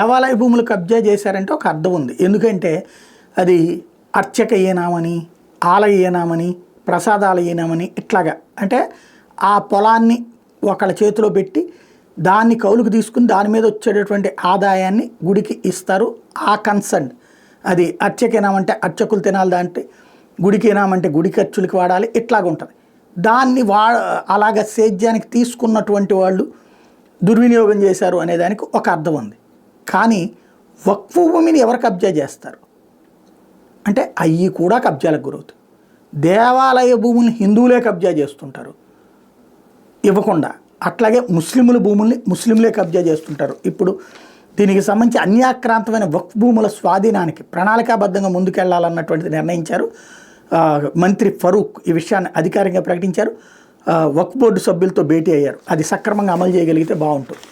దేవాలయ భూములు కబ్జా చేశారంటే ఒక అర్థం ఉంది. ఎందుకంటే అది అర్చక ఈనామని, ఆలయ ఈనామని, ప్రసాదాల ఈనామని ఇట్లాగా, అంటే ఆ పొలాన్ని ఒకళ్ళ చేతిలో పెట్టి దాన్ని కౌలుకు తీసుకుని దాని మీద వచ్చేటటువంటి ఆదాయాన్ని గుడికి ఇస్తారు. ఆ కన్సర్న్ అది అర్చక ఈనామంటే అర్చకులు తినాలి, దాంట్లో గుడికి ఈనామంటే గుడి ఖర్చులకి వాడాలి, ఇట్లాగ ఉంటుంది. దాన్ని అలాగ సేద్యానికి తీసుకున్నటువంటి వాళ్ళు దుర్వినియోగం చేశారు అనేదానికి ఒక అర్థం ఉంది. కానీ వక్ఫ్ భూమిని ఎవరు కబ్జా చేస్తారు అంటే అవి కూడా కబ్జాలకు గురవుతాయి. దేవాలయ భూముల్ని హిందువులే కబ్జా చేస్తుంటారు ఇవ్వకుండా, అట్లాగే ముస్లింల భూముల్ని ముస్లింలే కబ్జా చేస్తుంటారు. ఇప్పుడు దీనికి సంబంధించి అన్యాక్రాంతమైన వక్ఫ్ భూముల స్వాధీనానికి ప్రణాళికాబద్ధంగా ముందుకెళ్లాలన్నటువంటిది నిర్ణయించారు. మంత్రి ఫరూక్ ఈ విషయాన్ని అధికారికంగా ప్రకటించారు. వక్ఫ్ బోర్డు సభ్యులతో భేటీ అయ్యారు. అది సక్రమంగా అమలు చేయగలిగితే బాగుంటుంది.